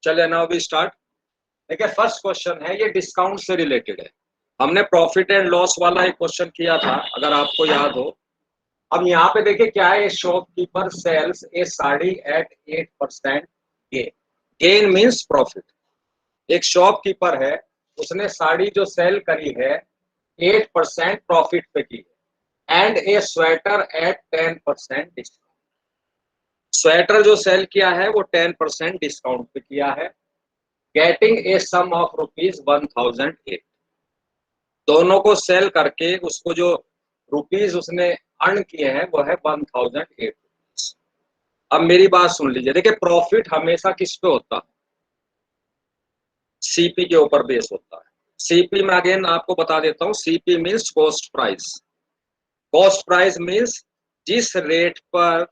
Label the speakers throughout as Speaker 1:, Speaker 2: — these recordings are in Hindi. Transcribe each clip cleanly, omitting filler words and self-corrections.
Speaker 1: चलिए नाउ वी स्टार्ट। देखिए फर्स्ट क्वेश्चन है, ये डिस्काउंट से रिलेटेड है। हमने प्रॉफिट एंड लॉस वाला एक क्वेश्चन किया था, अगर आपको याद हो। अब यहाँ पे देखिए क्या है, shopkeeper sells a sari at 8% gain. Gain means profit. एक शॉपकीपर है, उसने साड़ी जो सेल करी है 8% प्रॉफिट पे की है, and a sweater at 10% discount. Sweater जो सेल किया है वो 10% डिस्काउंट पे किया है, गेटिंग ए सम ऑफ ₹1008। दोनों को सेल करके उसको जो रुपीज उसने अर्न किए हैं वो है 1008। अब मेरी बात सुन लीजिए, देखिए प्रॉफिट हमेशा किस पे होता है? सीपी के ऊपर बेस होता है। सीपी में अगेन आपको बता देता हूँ, CP means cost price. Cost price means जिस रेट पर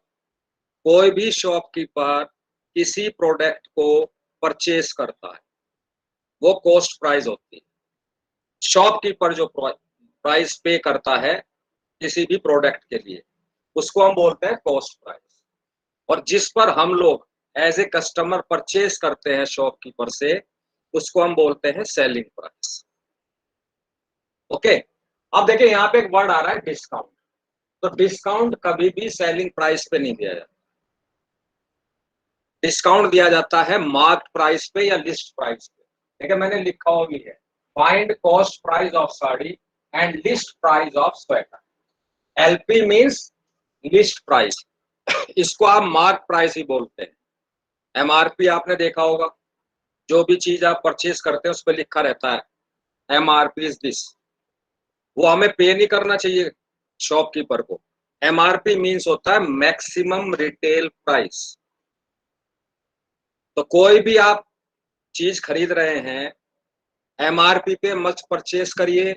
Speaker 1: कोई भी शॉपकीपर किसी प्रोडक्ट को परचेज करता है वो कॉस्ट प्राइस होती है। शॉपकीपर जो प्राइस पे करता है किसी भी प्रोडक्ट के लिए उसको हम बोलते हैं कॉस्ट प्राइस। और जिस पर हम लोग एज ए कस्टमर परचेज करते हैं शॉपकीपर से उसको हम बोलते हैं सेलिंग प्राइस। ओके, अब देखिए यहाँ पे एक वर्ड आ रहा है डिस्काउंट। तो डिस्काउंट कभी भी सेलिंग प्राइस पे नहीं दिया जाता। डिस्काउंट दिया जाता है मार्क्ड प्राइस पे या लिस्ट प्राइस पे। देखिए मैंने लिखा हुआ भी है, find cost price of sari and list price of sweater. LP means list price, इसको आप मार्क प्राइस ही बोलते हैं। एमआरपी आपने देखा होगा, जो भी चीज आप परचेज करते हैं उस पर लिखा रहता है एमआरपी इज दिस। वो हमें पे नहीं करना चाहिए शॉपकीपर को। एमआरपी मीन्स होता है मैक्सिमम रिटेल प्राइस। तो कोई भी आप चीज खरीद रहे हैं एमआरपी पे मत परचेज करिए,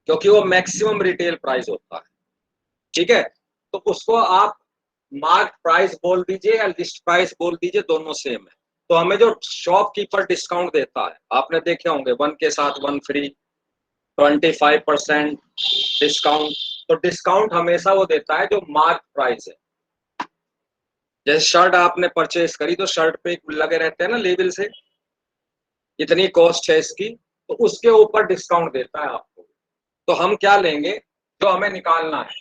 Speaker 1: क्योंकि वो मैक्सिमम रिटेल प्राइस होता है। ठीक है, तो उसको आप मार्क प्राइस बोल दीजिए या लिस्ट प्राइस बोल दीजिए, दोनों सेम है। तो हमें जो शॉपकीपर डिस्काउंट देता है, आपने देखे होंगे 1 के साथ 1 फ्री, 25% डिस्काउंट। तो डिस्काउंट हमेशा वो देता है जो मार्क प्राइस है। जैसे शर्ट आपने परचेज करी तो शर्ट पे लगे रहते हैं ना लेबल से, इतनी कॉस्ट है इसकी, तो उसके ऊपर डिस्काउंट देता है आपको। तो हम क्या लेंगे, जो हमें निकालना है,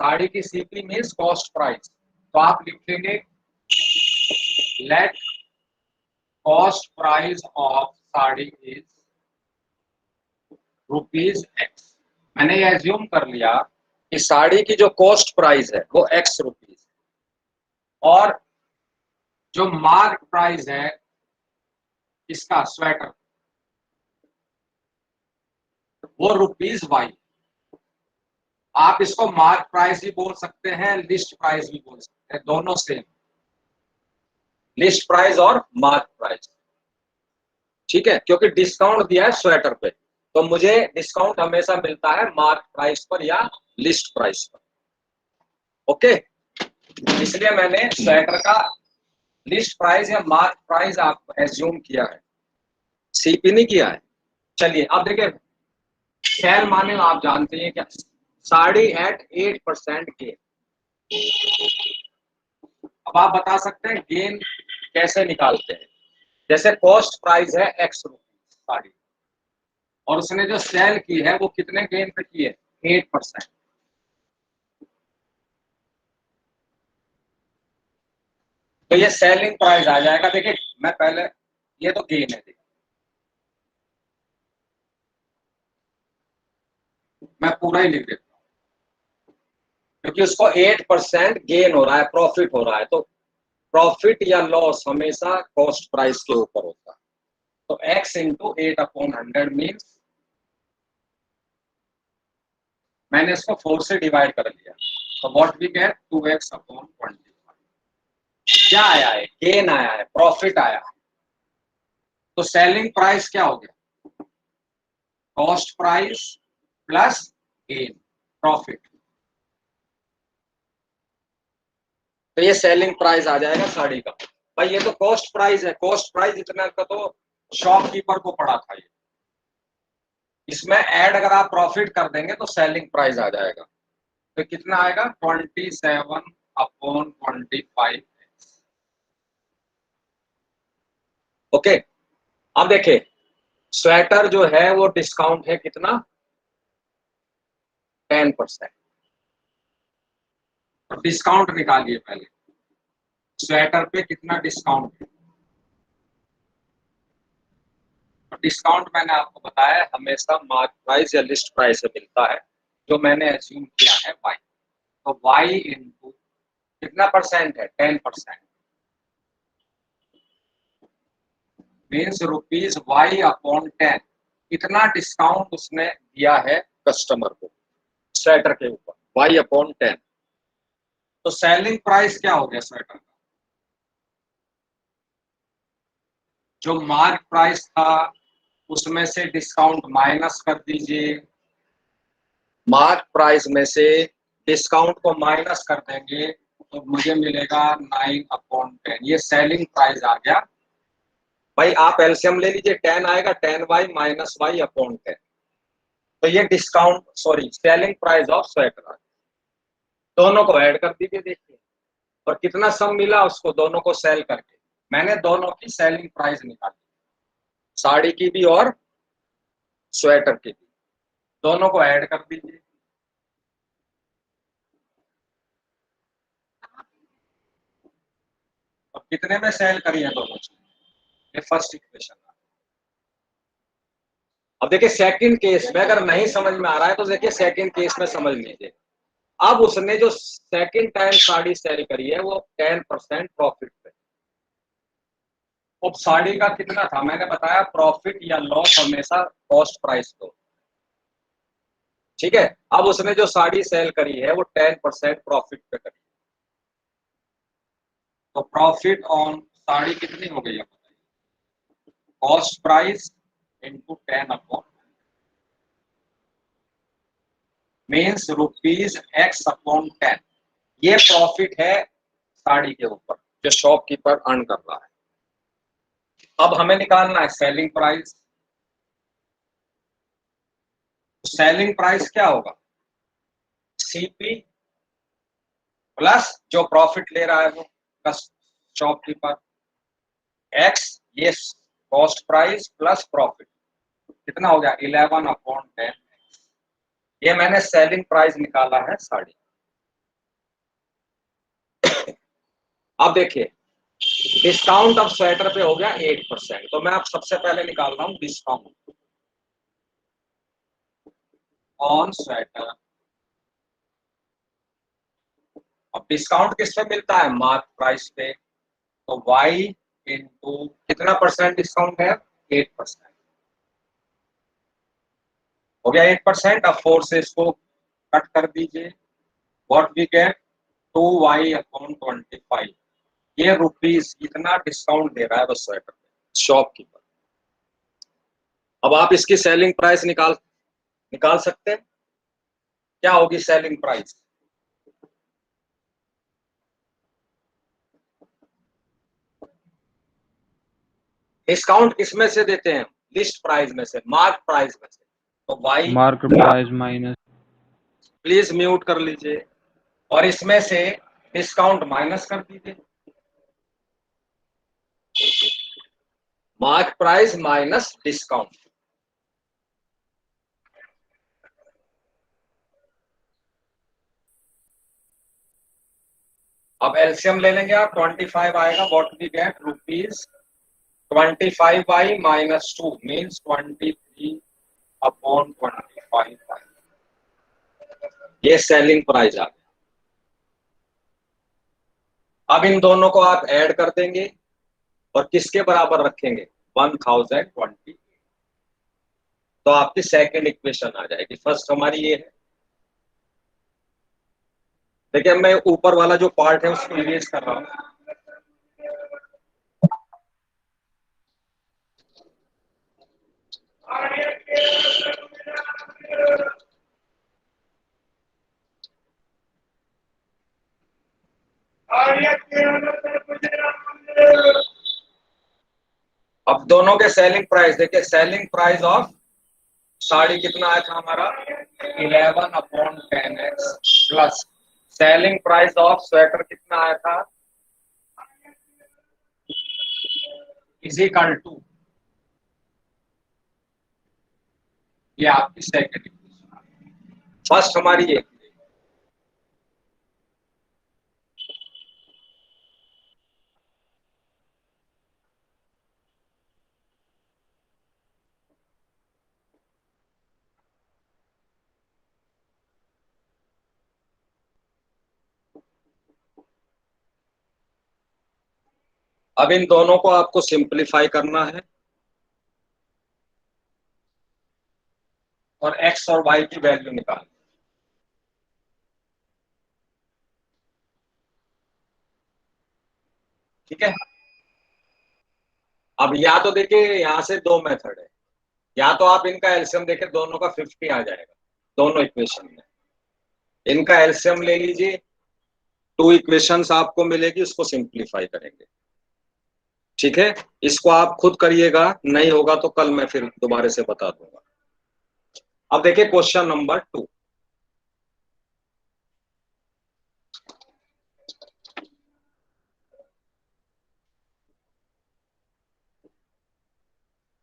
Speaker 1: साड़ी की सीपी मीन्स कॉस्ट प्राइस। तो आप लिखेंगे let cost price of sari is ₹X। मैंने ये एज्यूम कर लिया कि साड़ी की जो कॉस्ट प्राइस है वो X रुपीज, और जो मार्क प्राइस है इसका स्वेटर वो ₹Y। आप इसको मार्क प्राइस भी बोल सकते हैं, लिस्ट प्राइस भी बोल सकते हैं, दोनों सेम, लिस्ट प्राइस और मार्क प्राइस। ठीक है, क्योंकि डिस्काउंट दिया है स्वेटर पे, तो मुझे डिस्काउंट हमेशा मिलता है मार्क प्राइस पर या लिस्ट प्राइस पर। ओके, इसलिए मैंने स्वेटर का लिस्ट प्राइस या मार्क प्राइस आप एज्यूम किया है, सीपी नहीं किया है। चलिए अब देखिए, सेल माने आप जानते हैं क्या, साड़ी एट 8% गेन। अब आप बता सकते हैं गेन कैसे निकालते हैं। जैसे कॉस्ट प्राइस है X रुपीज साड़ी, और उसने जो सेल की है वो कितने गेन पे की है, 8%। तो ये सेलिंग प्राइस आ जाएगा। देखिए मैं पहले, ये तो गेन है, देखिए मैं पूरा ही लिख देता हूँ, क्योंकि उसको 8% गेन हो रहा है, प्रॉफिट हो रहा है। तो प्रॉफिट या लॉस हमेशा कॉस्ट प्राइस के ऊपर होता है। तो x इंटू 8/100 मीन्स, मैंने इसको 4 से डिवाइड कर लिया, तो व्हाट वी गेट 2x/25। क्या आया है, गेन आया है, प्रॉफिट आया है। तो सेलिंग प्राइस क्या हो गया, cost price plus gain, profit. तो ये सेलिंग प्राइस आ जाएगा साड़ी का। भाई ये तो कॉस्ट प्राइस है, कॉस्ट प्राइस इतना का तो शॉपकीपर को पड़ा था। ये इसमें ऐड अगर आप प्रॉफिट कर देंगे तो सेलिंग प्राइस आ जाएगा। तो कितना आएगा 27/25। ओके, अब देखिए स्वेटर जो है वो डिस्काउंट है कितना 10%। तो डिस्काउंट निकालिए पहले, स्वेटर पे कितना डिस्काउंट है। तो डिस्काउंट मैंने आपको बताया है हमेशा मार्क प्राइस या लिस्ट प्राइस से मिलता है, जो मैंने एज्यूम किया है y। तो y इंटू कितना परसेंट है 10%, मीन्स रुपीज y/10। कितना डिस्काउंट उसने दिया है कस्टमर को स्वेटर के ऊपर y/10। तो सेलिंग प्राइस क्या हो गया स्वेटर का, जो मार्क प्राइस था उसमें से डिस्काउंट माइनस कर दीजिए, मार्क प्राइस में से डिस्काउंट को माइनस कर देंगे तो मुझे मिलेगा 9/10। ये सेलिंग प्राइस आ गया भाई। आप एलसीएम ले लीजिए, 10 आएगा 10y माइनस y/10। तो ये discount sorry selling price of sweater, दोनों को ऐड कर दीजिए देखिए, और कितना सम मिला उसको दोनों को सेल करके। मैंने दोनों की सेलिंग प्राइस निकाली, साड़ी की भी और स्वेटर की भी, दोनों को ऐड कर दीजिए। अब कितने में सेल करी है दोनों चीज, ये फर्स्ट इक्वेशन। अब देखिए सेकंड केस में अगर नहीं समझ में आ रहा है तो देखिए सेकंड केस में समझ लीजिए। अब उसने जो सेकंड टाइम साड़ी सेल करी है वो 10% प्रॉफिट पे। अब साड़ी का कितना था मैंने बताया, प्रॉफिट या लॉस हमेशा कॉस्ट प्राइस को, ठीक है। अब उसने जो साड़ी सेल करी है वो 10% प्रॉफिट पे करी, तो प्रॉफिट ऑन साड़ी कितनी हो गई है, cost price into 10/, means ₹X/10। ये प्रॉफिट है साड़ी के ऊपर जो शॉपकीपर अर्न कर रहा है। अब हमें निकालना है सेलिंग प्राइस। सेलिंग प्राइस क्या होगा, सीपी प्लस जो प्रॉफिट ले रहा है वो शॉपकीपर, एक्स ये कॉस्ट प्राइस प्लस प्रॉफिट, कितना हो गया 11/10। ये मैंने सेलिंग प्राइस निकाला है साड़ी। अब देखिए डिस्काउंट अब स्वेटर पे हो गया 8%, तो मैं अब सबसे पहले निकाल रहा हूं डिस्काउंट ऑन स्वेटर। अब डिस्काउंट किस पे मिलता है, मार्क प्राइस पे, तो y इंटू कितना परसेंट डिस्काउंट है 8%, हो गया 8%। अब 4 से इसको कट कर दीजिए, व्हाट वी गेट 2y/25। ये रुपीज इतना डिस्काउंट दे रहा है बस स्वेटर पे शॉपकीपर। अब आप इसकी सेलिंग प्राइस निकाल निकाल सकते हैं, क्या होगी सेलिंग प्राइस, डिस्काउंट किसमें से देते हैं, लिस्ट प्राइस में से, मार्क प्राइस में से। तो y
Speaker 2: mark price minus,
Speaker 1: please mute कर लीजिए, और इसमें से डिस्काउंट माइनस कर दीजिए, मार्क प्राइस माइनस डिस्काउंट। अब एलसीएम ले लेंगे आप, 25 आएगा, what we get ₹25y minus 2 means 23/25। ये सेलिंग प्राइस आ गया। अब इन दोनों को आप ऐड कर देंगे और किसके बराबर रखेंगे 1020, तो आपकी सेकंड इक्वेशन आ जाएगी। फर्स्ट हमारी ये है, देखिए मैं ऊपर वाला जो पार्ट है उसको इरेज कर रहा हूं। अब दोनों के सेलिंग प्राइस देखिए, सेलिंग प्राइस ऑफ साड़ी कितना आया था हमारा 11/10x plus selling price of sweater कितना आया था, इज इक्वल टू, ये आपकी सेकंड इक्वेशन। फर्स्ट हमारी ये, अब इन दोनों को आपको सिंपलीफाई करना है और x और y की वैल्यू निकालनी। ठीक है, अब या तो देखिए यहां से दो मेथड है, या तो आप इनका एलसीएम देखें, दोनों का 50 आ जाएगा दोनों इक्वेशन में, इनका एलसीएम ले लीजिए, टू इक्वेशंस आपको मिलेगी, उसको सिंपलीफाई करेंगे। ठीक है, इसको आप खुद करिएगा, नहीं होगा तो कल मैं फिर दोबारा से बता दूंगा। अब देखिए question number 2,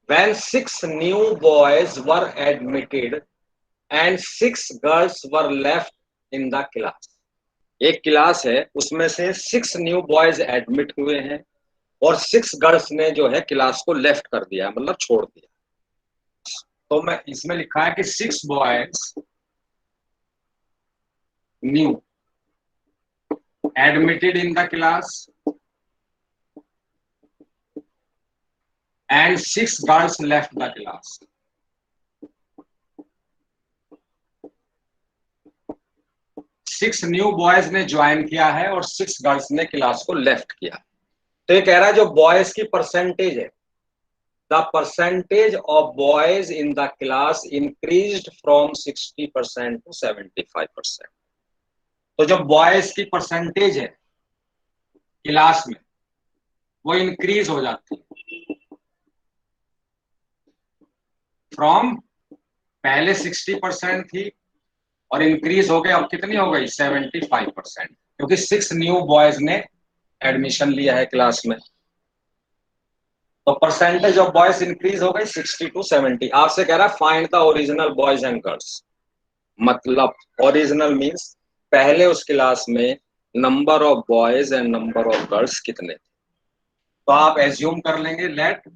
Speaker 1: when 6 new boys were admitted and 6 girls were left in the class। एक क्लास है, उसमें से 6 न्यू बॉयज एडमिट हुए हैं और 6 गर्ल्स ने जो है क्लास को लेफ्ट कर दिया, मतलब छोड़ दिया। तो मैं इसमें लिखा है कि 6 boys new admitted in the class and 6 girls left the class। 6 new boys ने ज्वाइन किया है और 6 गर्ल्स ने क्लास को लेफ्ट किया। तो ये कह रहा है जो बॉयज की परसेंटेज है, the percentage of boys in the class increased from 60% to 75%। तो जो बॉयज की परसेंटेज है क्लास में वो इंक्रीज हो जाती है फ्रॉम, पहले 60% थी और इंक्रीज हो गई, अब कितनी हो गई 75%, क्योंकि 6 न्यू बॉयज ने एडमिशन लिया है क्लास में। तो परसेंटेज ऑफ बॉयज इंक्रीज हो गई 60 to 70। आपसे कह रहा है find the original boys and girls, मतलब ओरिजिनल मींस पहले उस क्लास में number of boys and number of girls कितने थे। तो आप एज्यूम कर लेंगे let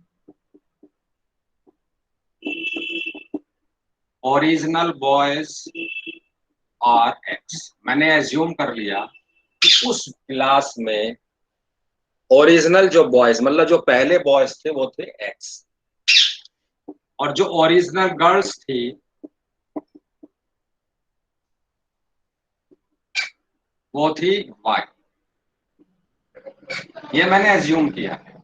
Speaker 1: original boys are x. मैंने एज्यूम कर लिया कि उस क्लास में ओरिजिनल जो बॉयज, मतलब जो पहले बॉयज थे वो थे एक्स, और जो ओरिजिनल गर्ल्स थी वो थी वाई। ये मैंने एज्यूम किया है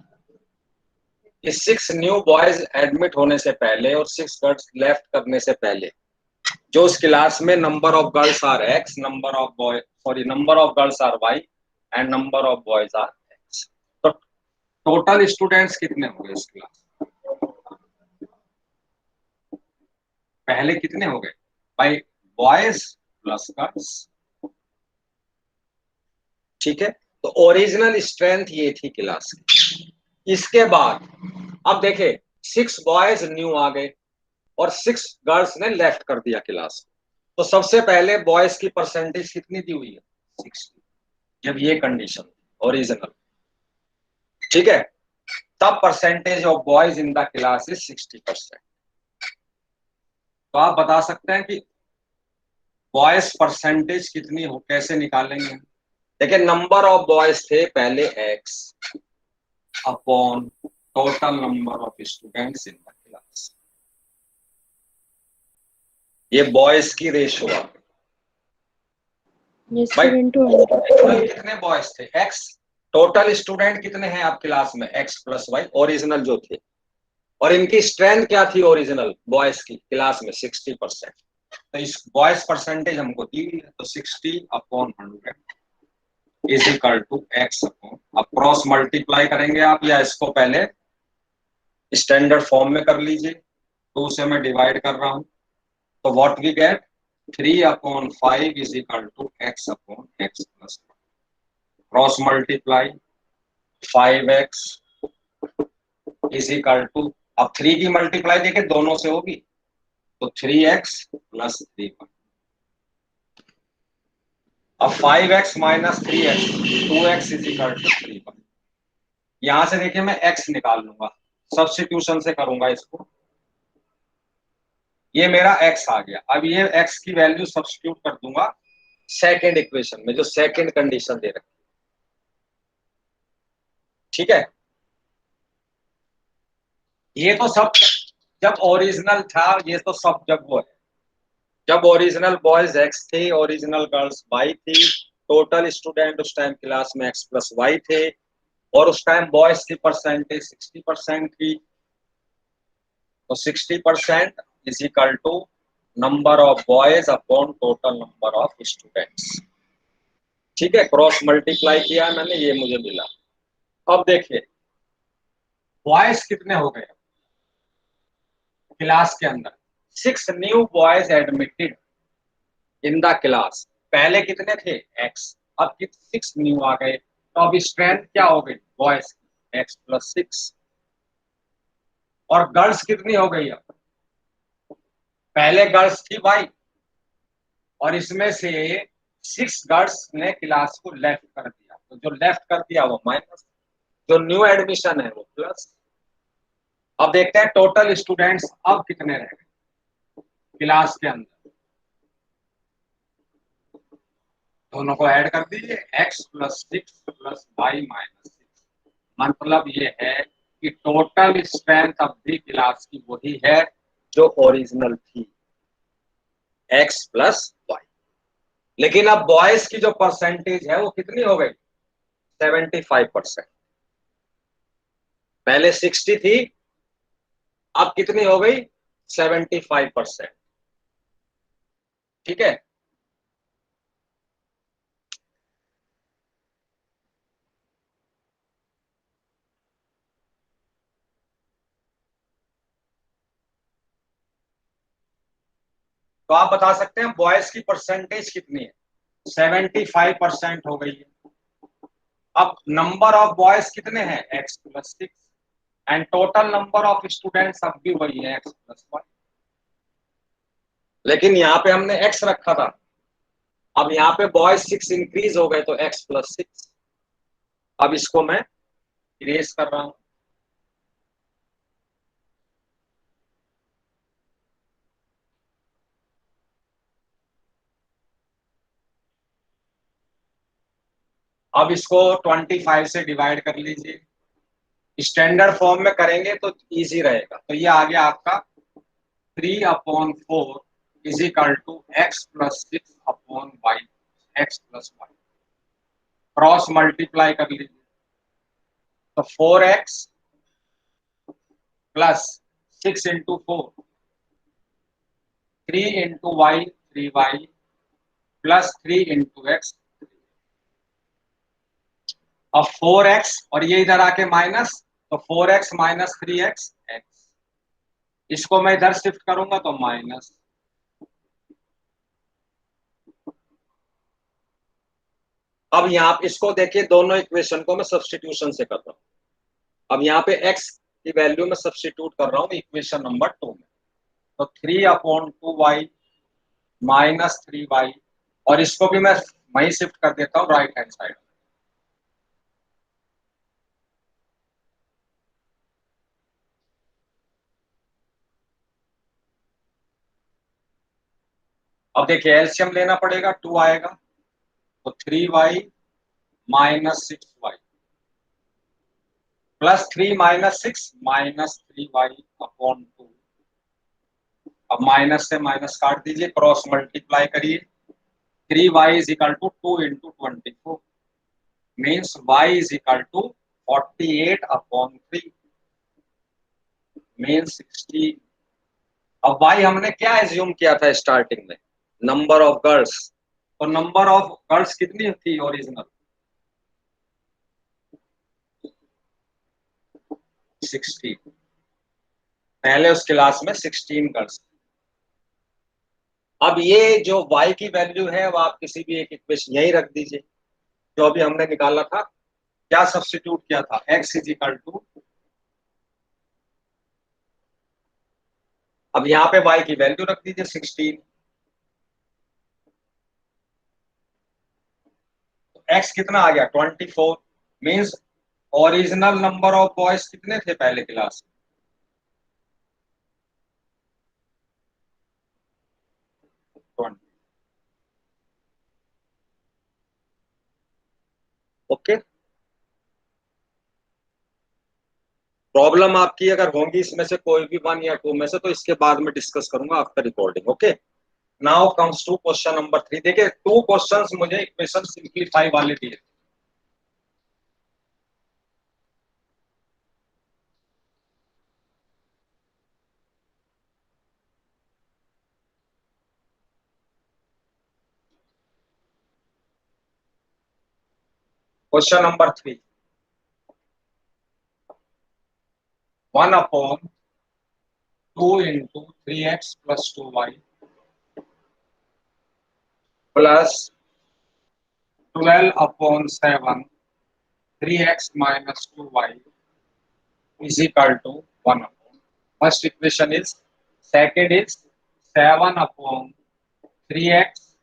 Speaker 1: कि 6 न्यू बॉयज एडमिट होने से पहले और 6 गर्ल्स लेफ्ट करने से पहले जो उस क्लास में number of girls are x, number of boy number of girls are y and number of boys are x. तो टोटल स्टूडेंट्स कितने हो गए इस क्लास, पहले कितने हो गए भाई, बॉयज प्लस गर्ल्स। ठीक है, तो ओरिजिनल स्ट्रेंथ ये थी क्लास की। इसके बाद अब देखे 6 बॉयज न्यू आ गए और 6 गर्ल्स ने लेफ्ट कर दिया क्लास। तो सबसे पहले बॉयज की परसेंटेज कितनी दी हुई है 60, जब ये कंडीशन ओरिजिनल। ठीक है, तब percentage of boys in the class is 60%। तो आप बता सकते हैं कि बॉयज परसेंटेज कितनी हो, कैसे निकालेंगे। देखिए नंबर ऑफ बॉयज थे पहले x upon total number of students in the class, ये बॉयज की रेशो आ गई। कितने बॉयज थे एक्स, टोटल स्टूडेंट कितने हैं आप क्लास में एक्स प्लस वाई ओरिजिनल जो थे, और इनकी स्ट्रेंथ क्या थी ओरिजिनल बॉयज की क्लास में 60%। तो इस बॉयज परसेंटेज हमको दी है, तो 60 upon 100 is equal to x upon, अब क्रॉस मल्टीप्लाई करेंगे आप, या इसको पहले स्टैंडर्ड फॉर्म में कर लीजिए, तो उसे मैं डिवाइड कर रहा हूं। तो what we get 3/5 is equal to x/x+, cross multiply 5x is equal to, अब 3 की मल्टीप्लाई देखे दोनों से होगी तो 3x प्लस 3y। अब 5x minus 3x 2x is equal to 3y। यहां से देखिए मैं x निकाल लूंगा, सब्स्टिट्यूशन से करूंगा इसको, ये मेरा x आ गया। अब ये x की वैल्यू सब्स्टिट्यूट कर दूंगा सेकेंड इक्वेशन में, जो सेकेंड कंडीशन दे रखी, ठीक है। ये तो सब जब ओरिजिनल था, ये तो सब जब वो है, जब ओरिजिनल बॉयज x थे, ओरिजिनल गर्ल्स y थी, टोटल स्टूडेंट उस टाइम क्लास में x+y थे, और उस टाइम बॉयज की परसेंटेज 60% थी, तो 60% is equal to number of boys upon total number of students. ठीक है, क्रॉस मल्टीप्लाई किया मैंने, ये मुझे मिला। अब देखिए बॉयज कितने हो गए क्लास के अंदर, 6 new boys admitted in the class. पहले कितने थे x, अब 6 न्यू आ गए, तो अब स्ट्रेंथ क्या हो गई बॉयज की, x+6। और गर्ल्स कितनी हो गई, अब पहले गर्ल्स थी y, और इसमें से 6 गर्ल्स ने क्लास को लेफ्ट कर दिया, तो जो लेफ्ट कर दिया वो माइनस, जो न्यू एडमिशन है वो प्लस। अब देखते हैं टोटल स्टूडेंट्स अब कितने रह गए क्लास के अंदर, दोनों को ऐड कर दीजिए, x+6 प्लस y-6। मतलब ये है कि total strength of the class की वही है जो ओरिजिनल थी, x+y। लेकिन अब बॉयज की जो परसेंटेज है वो कितनी हो गई, 75%। पहले 60 थी, अब कितनी हो गई 75%। ठीक है, तो आप बता सकते हैं बॉयज की परसेंटेज कितनी है, 75% हो गई है। अब नंबर ऑफ बॉयज कितने हैं, x+6, and total number of students अब भी वही है, x+1। लेकिन यहाँ पे हमने x रखा था, अब यहाँ पे बॉयज 6 इंक्रीज हो गए तो x+6। अब इसको मैं इरेज कर रहा हूं। अब इसको 25 से डिवाइड कर लीजिए, स्टैंडर्ड फॉर्म में करेंगे तो इजी रहेगा। तो ये आ गया आपका 3/4 is equal to x+6/y, x+y। Cross multiply कर लीजिए, तो 4x plus 6 × 4, 3 × y 3y plus 3 × x। अब 4x और ये इधर आके माइनस, तो 4x माइनस 3x x, इसको मैं इधर शिफ्ट करूंगा तो माइनस। अब यहाँ इसको देखिए, दोनों इक्वेशन को मैं सब्स्टिट्यूशन से कर रहा हूं। अब यहाँ पे x की वैल्यू में सब्स्टिट्यूट कर रहा हूँ इक्वेशन नंबर 2 में, तो 3/2y माइनस 3y, और इसको भी मैं वहीं शिफ्ट कर देता हूँ राइट हैंड साइड। अब देखिए एलसीएम लेना पड़ेगा, 2 आएगा, तो 3y minus 6y plus 3 - 6 -3y/2। अब माइनस से माइनस काट दीजिए, क्रॉस मल्टीप्लाई करिए, 3y is equal to 2 × 24 means y is equal to 48/3 means 60। अब y हमने क्या एज्यूम किया था स्टार्टिंग में, नंबर ऑफ गर्ल्स, तो नंबर ऑफ गर्ल्स कितनी थी ओरिजिनल, 60। पहले उस क्लास में 16 गर्ल्स, अब ये जो y की वैल्यू है वो आप किसी भी एक इक्वेशन यही रख दीजिए जो अभी हमने निकाला था। क्या सब्स्टिट्यूट किया था? x इज इक्वल टू, अब यहाँ पे y की वैल्यू रख दीजिए 16। तो x कितना आ गया? 24। Means original number of boys कितने थे पहले क्लास में? 20। ओके। प्रॉब्लम आपकी अगर होगी इसमें से कोई भी वन या टू में से, तो इसके बाद में डिस्कस करूंगा after recording. Okay. Now comes to question number 3। देखिए, टू क्वेश्चंस मुझे इक्वेशन सिंप्लीफाई वाले दिए। Question number 3, 1/2 into 3x plus 2y plus 12/7 3x minus 2y is equal to 1 upon. First equation is, second is 7/3x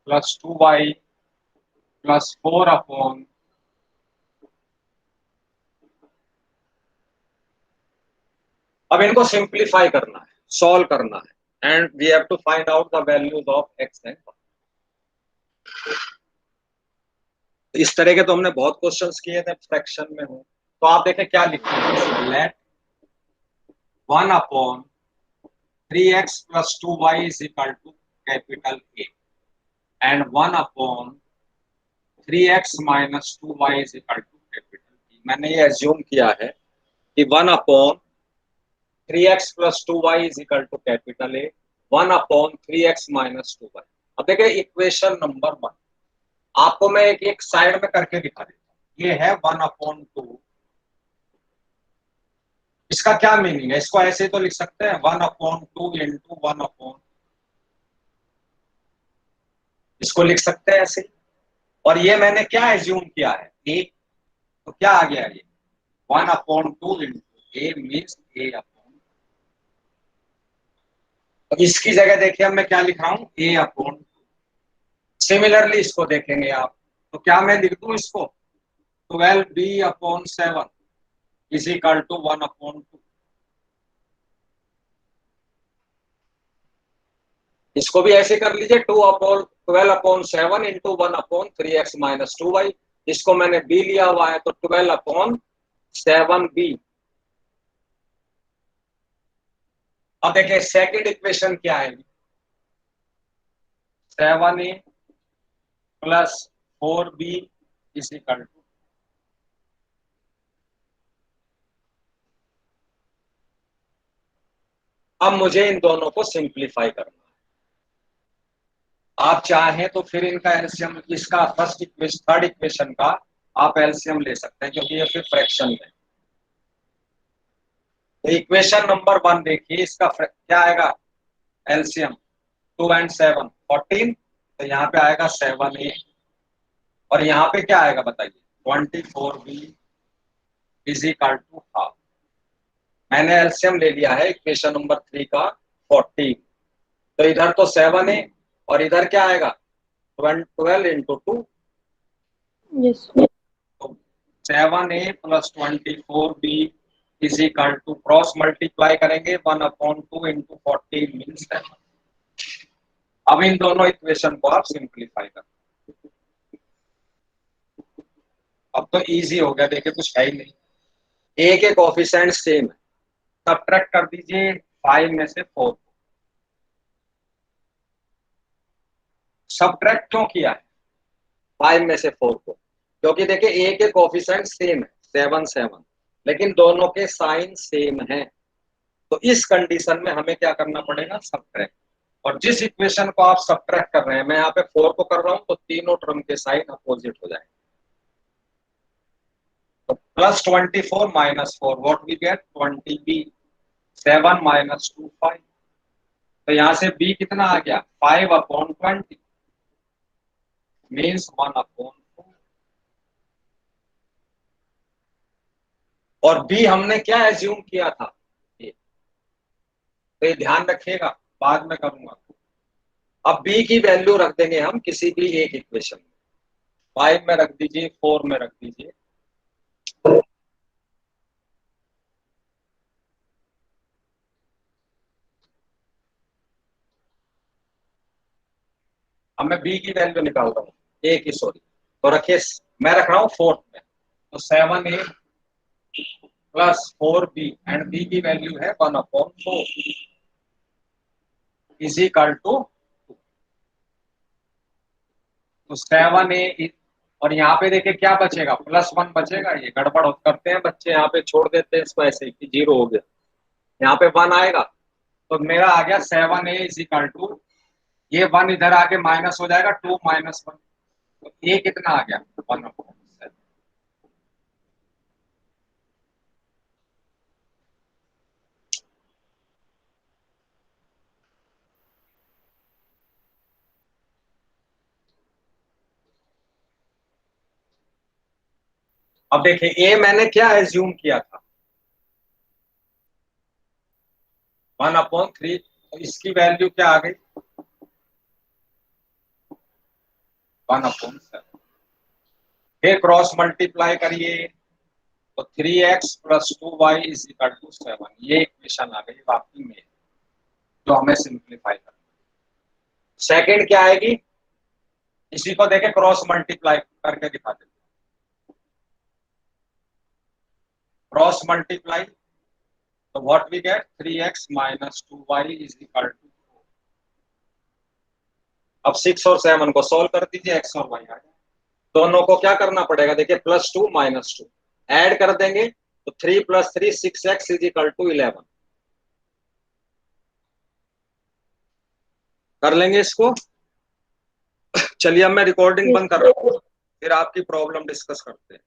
Speaker 1: plus 2y plus 4/, अब इनको सिंप्लीफाई करना है, सॉल्व करना है, and we have to find out the values of x and y. इस तरह के तो हमने बहुत क्वेश्चंस किए थे फ्रैक्शन में हो। तो आप देखें क्या लिखते हैं, late 1/3x plus 2y is equal to capital A and 1/3x minus 2y is equal to capital B। मैंने ये एज्यूम किया है कि 1/3x plus 2y is equal to capital A, 1/3x minus 2y। अब देखिए इक्वेशन नंबर 1 आपको मैं एक साइड में करके दिखा देता हूँ। ये है 1/2। इसका क्या मीनिंग है? इसको ऐसे तो लिख सकते हैं 1/2 इंटू 1/, इसको लिख सकते हैं ऐसे। और ये मैंने क्या एज्यूम किया है? ए। तो क्या आ गया ये? 1/2 इंटू ए मीन्स A/, तो इसकी जगह देखिए अब मैं क्या लिख रहा हूं, A/। सिमिलरली इसको देखेंगे आप, तो क्या मैं लिख दूं इसको 12B/7 इज इक्वल टू 1/2। इसको भी ऐसे कर लीजिए 12/7 इंटू 1/3x माइनस 2y। इसको मैंने b लिया हुआ है तो 12/7b। अब देखिए सेकंड इक्वेशन क्या है, 7a plus 4b is equal to, अब मुझे इन दोनों को सिंप्लीफाई करना है। आप चाहें तो फिर इनका एलसीएम, इसका फर्स्ट इक्वेशन थर्ड इक्वेशन का आप एलसीएम ले सकते हैं क्योंकि ये फिर फ्रैक्शन में। तो इक्वेशन नंबर 1 देखिए, इसका क्या आएगा एलसीएम, 2 and 7 14। तो यहाँ पे आएगा 7a और यहाँ पे क्या आएगा बताइए 24b is equal to half. मैंने एलसीएम ले लिया है इक्वेशन नंबर 3 का 14। तो इधर तो 7a और इधर क्या आएगा 12 इंटू 2।
Speaker 2: Yes.
Speaker 1: तो 7a plus 24b is equal to, cross multiply करेंगे 1/2 इंटू 14 मीन्स 7। अब इन दोनों इक्वेशन को आप सिंप्लीफाई कर, अब तो इजी हो गया। देखिए कुछ है ही नहीं, ए के कोफिशिएंट सेम है, सब्ट्रैक्ट कर दीजिए 5 में से 4 को। सब्ट्रैक्ट क्यों किया है 5 में से 4 को? क्योंकि देखिए ए के कोफिशिएंट सेम है 7 7, लेकिन दोनों के साइन सेम है। तो इस कंडीशन में हमें क्या करना पड़ेगा, सब्ट्रैक्ट। और जिस इक्वेशन को आप सब्ट्रैक्ट कर रहे हैं, मैं यहाँ पे 4 को कर रहा हूं तो तीनों टर्म के साइन अपोजिट हो जाएंगे। तो +24 - 4 व्हाट वी गेट 20b, 7 - 2 5। तो यहाँ से b कितना आ गया 5/20 मीन्स 1/4 और b हमने क्या एज्यूम किया था a। तो ये ध्यान रखिएगा, बाद में करूंगा। अब b की वैल्यू रख देंगे हम किसी भी एक इक्वेशन में, 5 में रख दीजिए, 4 में रख दीजिए। अब मैं b की वैल्यू निकाल रहा हूँ, a की सॉरी, तो रखिए मैं रख रहा हूँ 4 में, तो 7a plus 4b and b की वैल्यू है 1/4 इज इक्वल टू 7a। और यहाँ पे देखिए क्या बचेगा, +1 बचेगा। ये गड़बड़ करते हैं बच्चे, यहाँ पे छोड़ देते हैं इसको ऐसे कि 0 हो गया, यहाँ पे 1 आएगा। तो मेरा आ गया 7a इज इक्वल टू, ये 1 इधर आके माइनस हो जाएगा, 2 - 1, तो a कितना आ गया 1/7। अब देखिए a मैंने क्या एज्यूम किया था 1/3, तो इसकी वैल्यू क्या आ गई 1/7। फिर क्रॉस मल्टीप्लाई करिए, तो 3x + 2y is equal to 7। ये इक्वेशन आ गई आपकी में, जो हमें सिंप्लीफाई करना। सेकंड क्या आएगी, इसी को देखे क्रॉस मल्टीप्लाई करके दिखा देते, क्रॉस मल्टीप्लाई, तो what we get 3x - 2y is equal to 4। अब 6 और 7 को सॉल्व कर दीजिए, x और y आ गया। दोनों को क्या करना पड़ेगा, देखिए +2 - 2 ऐड कर देंगे, तो 3 + 3 6x इज इक्वल टू 11। कर लेंगे इसको। चलिए अब मैं रिकॉर्डिंग
Speaker 2: Yes.
Speaker 1: बंद कर रहा हूँ, फिर आपकी प्रॉब्लम डिस्कस करते हैं।